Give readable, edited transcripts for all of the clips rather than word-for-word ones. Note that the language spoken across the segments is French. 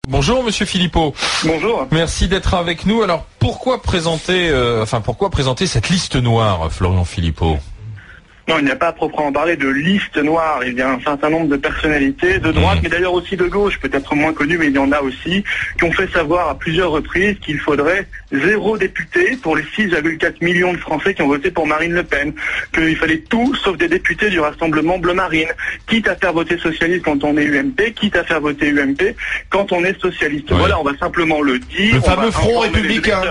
Bonjour Monsieur Philippot. Bonjour. Merci d'être avec nous. Alors pourquoi présenter cette liste noire, Florian Philippot? Non, il n'y a pas à proprement parler de liste noire. Il y a un certain nombre de personnalités de droite, mais d'ailleurs aussi de gauche, peut-être moins connues, mais il y en a aussi, qui ont fait savoir à plusieurs reprises qu'il faudrait 0 député pour les 6,4 millions de Français qui ont voté pour Marine Le Pen, qu'il fallait tout sauf des députés du Rassemblement Bleu Marine, quitte à faire voter socialiste quand on est UMP, quitte à faire voter UMP quand on est socialiste. Ouais. Voilà, on va simplement le dire. Le fameux Front républicain.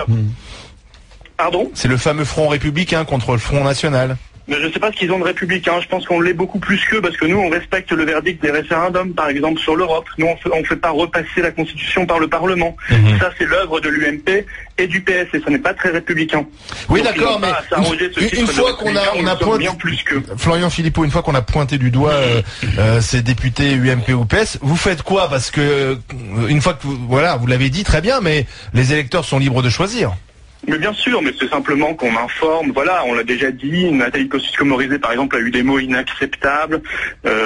Pardon ? C'est le fameux Front républicain contre le Front national. Mais je ne sais pas ce qu'ils ont de républicain. Je pense qu'on l'est beaucoup plus qu'eux parce que nous, on respecte le verdict des référendums, par exemple, sur l'Europe. Nous, on fait pas repasser la Constitution par le Parlement. Ça, c'est l'œuvre de l'UMP et du PS et ça n'est pas très républicain. Oui, d'accord, mais une fois qu'on a pointé, Florian Philippot, une fois qu'on a pointé du doigt ces députés UMP ou PS, vous faites quoi? Parce que une fois que vous l'avez dit très bien, mais les électeurs sont libres de choisir. Mais bien sûr, mais c'est simplement qu'on informe, voilà, on l'a déjà dit, Nathalie Kosciusko-Morizet par exemple a eu des mots inacceptables,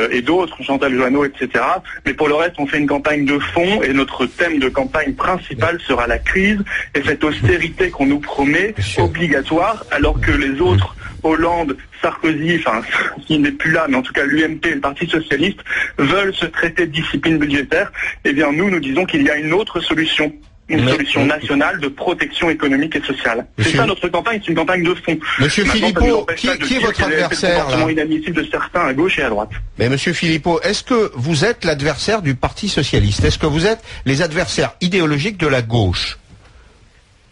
et d'autres, Chantal Joanneau, etc. Mais pour le reste, on fait une campagne de fond, et notre thème de campagne principal sera la crise, et cette austérité qu'on nous promet, obligatoire, alors que les autres, Hollande, Sarkozy, enfin, qui n'est plus là, mais en tout cas l'UMP et le Parti Socialiste, veulent se traiter de discipline budgétaire, eh bien nous disons qu'il y a une autre solution. Une solution nationale de protection économique et sociale. C'est ça notre campagne, c'est une campagne de fond. Monsieur Philippot, qui est votre adversaire là ? Inadmissible de certains à gauche et à droite. Mais Monsieur Philippot, est-ce que vous êtes l'adversaire du Parti Socialiste ? Est-ce que vous êtes les adversaires idéologiques de la gauche ?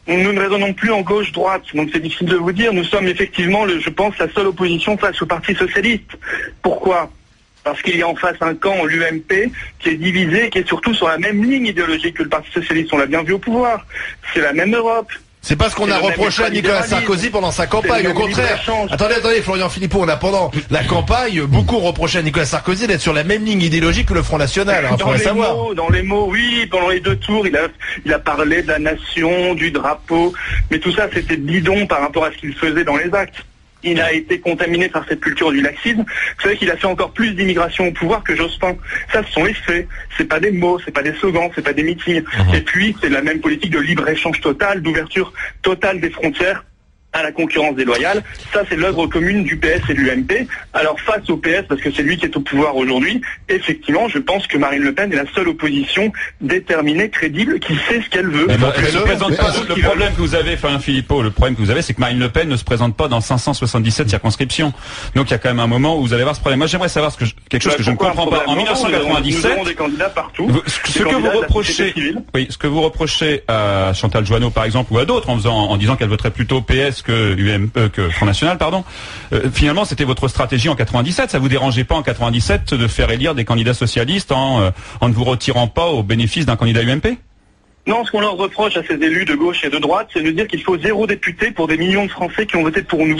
Nous ne raisonnons plus en gauche-droite, donc c'est difficile de vous dire. Nous sommes effectivement, je pense, la seule opposition face au Parti Socialiste. Pourquoi ? Parce qu'il y a en face un camp, l'UMP, qui est divisé, qui est surtout sur la même ligne idéologique que le Parti Socialiste. On l'a bien vu au pouvoir. C'est la même Europe. C'est pas ce qu'on a reproché à Nicolas Sarkozy pendant sa campagne, au contraire. Attendez, Florian Philippot, on a pendant la campagne beaucoup reproché à Nicolas Sarkozy d'être sur la même ligne idéologique que le Front National. Dans les mots, oui, pendant les 2 tours, il a parlé de la nation, du drapeau, mais tout ça c'était bidon par rapport à ce qu'il faisait dans les actes. Il a été contaminé par cette culture du laxisme. Vous savez qu'il a fait encore plus d'immigration au pouvoir que Jospin. Ça, ce sont les faits. C'est pas des mots, c'est pas des slogans, c'est pas des meetings. Et puis, c'est la même politique de libre-échange total, d'ouverture totale des frontières à la concurrence déloyale. Ça, c'est l'œuvre commune du PS et de l'UMP. Alors, face au PS, parce que c'est lui qui est au pouvoir aujourd'hui, effectivement, je pense que Marine Le Pen est la seule opposition déterminée, crédible, qui sait ce qu'elle veut. Elle ne se présente pas. Le problème que vous avez, Florian Philippot, le problème que vous avez, c'est que Marine Le Pen ne se présente pas dans 577 circonscriptions. Donc, il y a quand même un moment où vous allez voir ce problème. Moi, j'aimerais savoir quelque chose que je ne comprends pas. En 1997, nous avons des candidats partout. Ce que vous reprochez à Chantal Joanneau, par exemple, ou à d'autres, en disant qu'elle voterait plutôt PS que Front National, pardon. Finalement, c'était votre stratégie en 97. Ça vous dérangeait pas en 97 de faire élire des candidats socialistes en ne vous retirant pas au bénéfice d'un candidat UMP ? Non, ce qu'on leur reproche à ces élus de gauche et de droite, c'est de dire qu'il faut 0 député pour des millions de Français qui ont voté pour nous.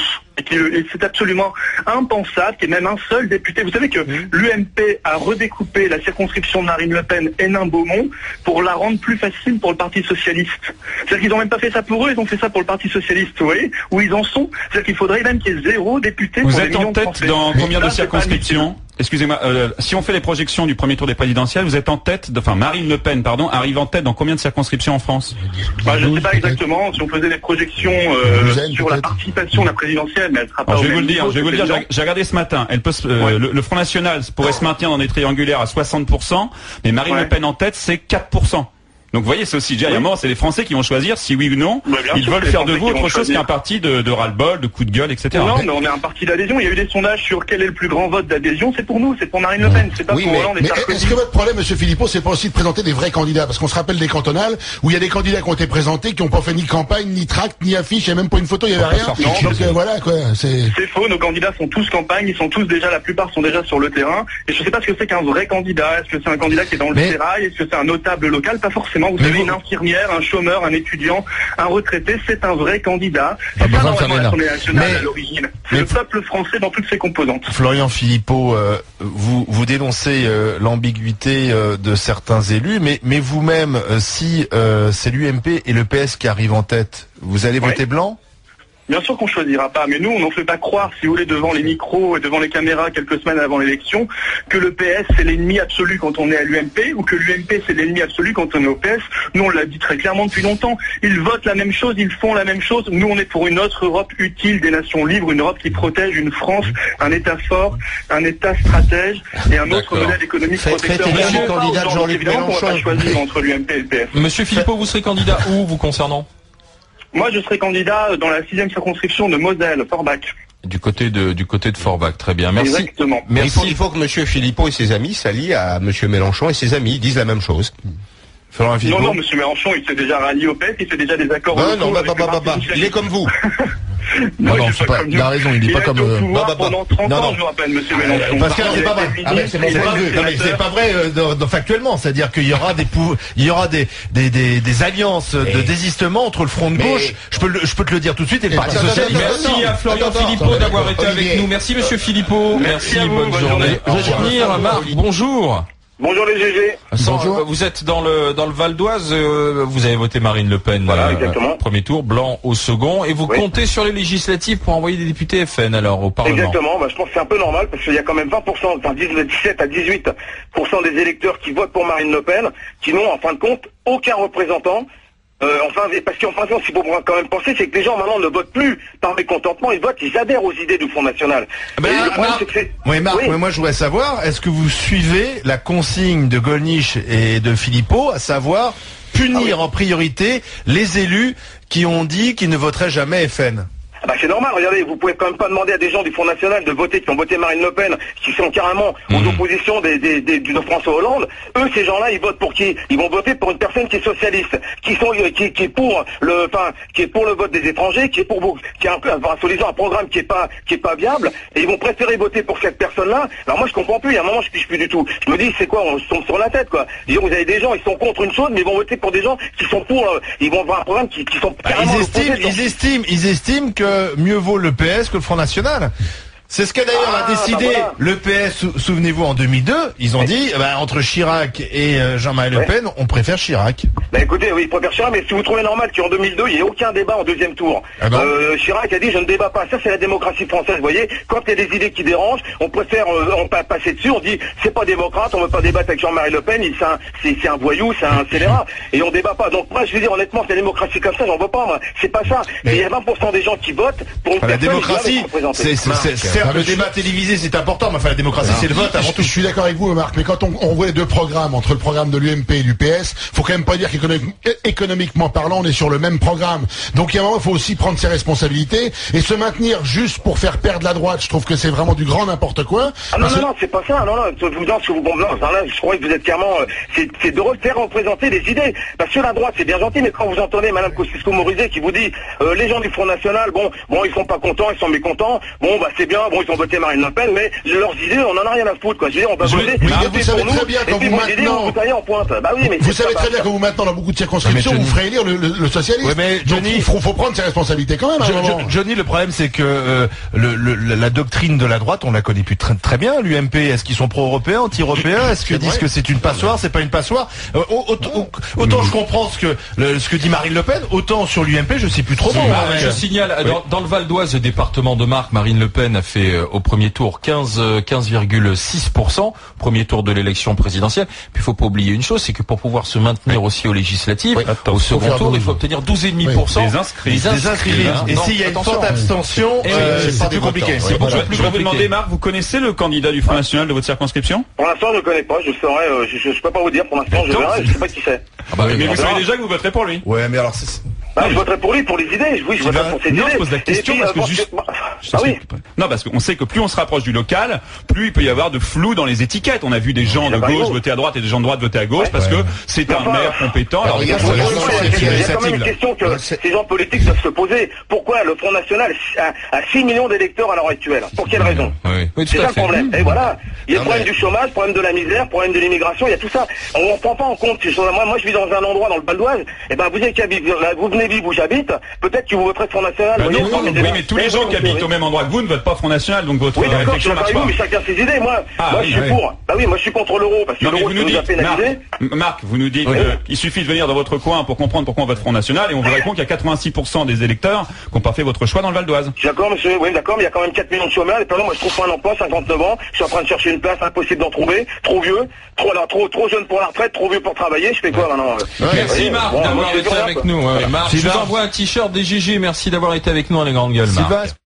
Et c'est absolument impensable qu'il y ait même un seul député. Vous savez que l'UMP a redécoupé la circonscription de Marine Le Pen Hénin-Beaumont pour la rendre plus facile pour le Parti Socialiste. C'est-à-dire qu'ils n'ont même pas fait ça pour eux, ils ont fait ça pour le Parti Socialiste. Vous voyez où ils en sont? C'est-à-dire qu'il faudrait même qu'il y ait 0 député pour des millions de Français. Vous êtes en tête dans combien de circonscriptions ? Excusez-moi, si on fait les projections du premier tour des présidentielles, vous êtes en tête, Marine Le Pen, pardon, arrive en tête dans combien de circonscriptions en France ? Je ne sais pas exactement. Si on faisait des projections sur la participation de la présidentielle, mais elle sera pas. Je vais vous le dire. J'ai regardé ce matin. Elle peut, le Front National pourrait se maintenir dans des triangulaires à 60%, mais Marine Le Pen en tête, c'est 4%. Donc vous voyez, c'est aussi déjà, il y a un moment, c'est les Français qui vont choisir si oui ou non, ils veulent faire de vous autre chose qu'un parti de ras-le-bol, de coup de gueule, etc. Non, mais on est un parti d'adhésion. Il y a eu des sondages sur quel est le plus grand vote d'adhésion. C'est pour nous, c'est pour Marine Le Pen, c'est pas pour Hollande et Sarkozy. Est-ce que votre problème, Monsieur Philippot, c'est pas aussi de présenter des vrais candidats? Parce qu'on se rappelle des cantonales où il y a des candidats qui ont été présentés, qui n'ont pas fait ni campagne, ni tract, ni affiche, et même pas une photo, il y avait rien. Donc voilà, quoi. C'est faux. Nos candidats font tous campagne. Ils sont tous déjà, la plupart sont déjà sur le terrain. Et je sais pas ce que c'est qu'un vrai candidat. Est-ce que c'est un candidat qui est dans le sérail? Est-ce que c'est un notable local? Pas forcément. Vous savez, un chômeur, un étudiant, un retraité, c'est un vrai candidat. C'est pas normalement l'Assemblée nationale à l'origine. C'est le peuple français dans toutes ses composantes. Florian Philippot, vous dénoncez l'ambiguïté de certains élus, mais vous-même, si c'est l'UMP et le PS qui arrivent en tête, vous allez voter blanc ? Bien sûr qu'on choisira pas, mais nous, on n'en fait pas croire, si vous voulez, devant les micros et devant les caméras quelques semaines avant l'élection, que le PS c'est l'ennemi absolu quand on est à l'UMP, ou que l'UMP c'est l'ennemi absolu quand on est au PS. Nous, on l'a dit très clairement depuis longtemps. Ils votent la même chose, ils font la même chose. Nous, on est pour une autre Europe utile des nations libres, une Europe qui protège une France, un État fort, un État stratège et un autre modèle économique protecteur. Monsieur candidat Jean-Luc Mélenchon. On va pas choisir entre l'UMP et le PS. Monsieur Philippot, vous serez candidat où, vous concernant? Moi, je serai candidat dans la 6e circonscription de Moselle, Forbach. Du côté de Forbach, très bien. Merci. Exactement. Merci. Il faut que Monsieur Philippot et ses amis s'allient à Monsieur Mélenchon et ses amis. Ils disent la même chose. Non, Monsieur Mélenchon, il s'est déjà rallié au PS, il fait déjà des accords. Il est comme vous. Non, c'est pas, il a raison, il n'est pas comme... pendant 30 ans, je rappelle, Monsieur Mélenchon. Parce que c'est pas vrai. C'est pas vrai factuellement. C'est-à-dire qu'il y aura des alliances de désistement entre le front de gauche. Je peux te le dire tout de suite et le Parti socialiste. Merci à Florian Philippot d'avoir été avec nous. Merci Monsieur Philippot. Merci, bonne journée. Je vais venir, Marc, bonjour. Bonjour les GG. Bonjour. Vous êtes dans le Val d'Oise, vous avez voté Marine Le Pen premier tour, Blanc au second, et vous comptez sur les législatives pour envoyer des députés FN alors au Parlement. Exactement, je pense que c'est un peu normal parce qu'il y a quand même 20%, 17 à 18% des électeurs qui votent pour Marine Le Pen, qui n'ont en fin de compte aucun représentant. Parce qu'en fin de compte, ce qu'il faut quand même penser, c'est que les gens maintenant ne votent plus par mécontentement, ils votent, ils adhèrent aux idées du Front National. Marc, moi je voudrais savoir, est-ce que vous suivez la consigne de Gollnisch et de Philippot, à savoir punir en priorité les élus qui ont dit qu'ils ne voteraient jamais FN? C'est normal, regardez, vous pouvez quand même pas demander à des gens du Front National de voter, qui ont voté Marine Le Pen, qui sont carrément aux oppositions de François Hollande. Eux, ces gens-là, ils votent pour qui? Ils vont voter pour une personne qui est socialiste, qui est pour le vote des étrangers, qui a soi-disant un programme qui est pas viable, et ils vont préférer voter pour cette personne-là. Alors moi, je comprends plus, il y a un moment, je piche plus du tout. Je me dis, c'est quoi, on se tombe sur la tête, quoi. Disons, vous avez des gens, ils sont contre une chose, mais ils vont voter pour des gens qui sont pour, ils vont avoir un programme qui sont carrément ils estiment que mieux vaut le PS que le Front National. C'est ce qu'a d'ailleurs décidé le PS, souvenez-vous, en 2002. Ils ont dit, entre Chirac et Jean-Marie Le Pen, on préfère Chirac. Écoutez, oui, ils préfèrent Chirac, mais si vous trouvez normal qu'en 2002, il n'y ait aucun débat en deuxième tour. Chirac a dit, je ne débat pas. Ça, c'est la démocratie française, vous voyez. Quand il y a des idées qui dérangent, on préfère passer dessus. On dit, c'est pas démocrate, on ne veut pas débattre avec Jean-Marie Le Pen, c'est un voyou, c'est un scélérat. Et on débat pas. Donc moi, je veux dire, honnêtement, c'est la démocratie comme ça, j'en veux pas, moi. C'est pas ça. Mais il y a 20% des gens qui votent pour une personne. La démocratie, le débat télévisé, c'est important, mais la démocratie, c'est le vote avant tout. Je suis d'accord avec vous, Marc, mais quand on voit les deux programmes, entre le programme de l'UMP et du PS, faut quand même pas dire qu'économiquement parlant, on est sur le même programme. Donc, il y a un moment, il faut aussi prendre ses responsabilités et se maintenir juste pour faire perdre la droite. Je trouve que c'est vraiment du grand n'importe quoi. Non, c'est pas ça. Non, je crois que vous êtes clairement, c'est de faire représenter des idées. Parce que la droite, c'est bien gentil, mais quand vous entendez Madame Kosciusko-Morizet qui vous dit, les gens du Front National, ils sont pas contents, ils sont mécontents, c'est bien, ils ont voté Marine Le Pen, mais leurs idées, on en a rien à foutre, quoi. Je veux dire, on va voter. Vous savez très bien quand vous maintenant, vous savez très bien que vous maintenant dans beaucoup de circonscriptions, vous ferez élire le socialiste. Donc il faut prendre ses responsabilités quand même. Johnny, le problème c'est que la doctrine de la droite, on la connaît plus très bien. L'UMP, est-ce qu'ils sont pro-européens, anti-européens? Est-ce qu'ils disent que c'est une passoire, c'est pas une passoire? Autant je comprends ce que dit Marine Le Pen, autant sur l'UMP, je sais plus trop. Je signale, dans le Val d'Oise, le département de Marc, Marine Le Pen a fait au premier tour 15,6%, premier tour de l'élection présidentielle. Puis il faut pas oublier une chose, c'est que pour pouvoir se maintenir aussi aux législatives, au second tour, il faut obtenir 12,5% des inscrits. Et s'il y a une forte abstention, c'est plus compliqué. C'est beaucoup plus compliqué. Je vais vous demander, Marc, vous connaissez le candidat du Front National de votre circonscription? Pour l'instant, je ne le connais pas. Je saurais, je peux pas vous dire. Pour l'instant, je verrai. Je sais pas qui c'est. Mais vous savez déjà que vous voterez pour lui. Ouais, mais alors je voterai pour lui, pour les idées. Oui, je voterai pour ses idées. Je pose la question parce que juste... Non, parce qu'on sait que plus on se rapproche du local, plus il peut y avoir de flou dans les étiquettes. On a vu des gens de gauche voter à droite et des gens de droite voter à gauche parce que c'est un maire compétent. Alors, il y a quand même une question que ces gens politiques doivent se poser. Pourquoi le Front National a 6 millions d'électeurs à l'heure actuelle? Pour quelle raison? C'est ça le problème. Et voilà. Il y a le problème du chômage, le problème de la misère, le problème de l'immigration, il y a tout ça. On ne prend pas en compte ces choses. Moi, je vis dans un endroit dans le Val d'Oise. Vous venez Fontenay-Ville où j'habite, peut-être que vous voterez Front National. Bah non, oui, mais tous les gens qui habitent au même endroit que vous ne votent pas Front National, donc votre réflexion marche pas. Mais chacun ses idées. Moi, je suis pour. Bah oui, moi je suis contre l'euro parce que l'euro nous a pénalisé. Marc, vous nous dites qu'il suffit de venir dans votre coin pour comprendre pourquoi on vote Front National, et on vous répond qu'il y a 86% des électeurs qui n'ont pas fait votre choix dans le Val d'Oise. D'accord, monsieur. Oui, d'accord, mais il y a quand même 4 millions de chômeurs. Et moi, je trouve pas un emploi, 59 ans. Je suis en train de chercher une place, impossible d'en trouver. Trop vieux, trop jeune pour la retraite, trop vieux pour travailler. Je fais quoi maintenant? Merci Marc d'avoir été avec nous. Marc, je vous envoie un t-shirt des GG. Merci d'avoir été avec nous dans les grandes gueules, Marc.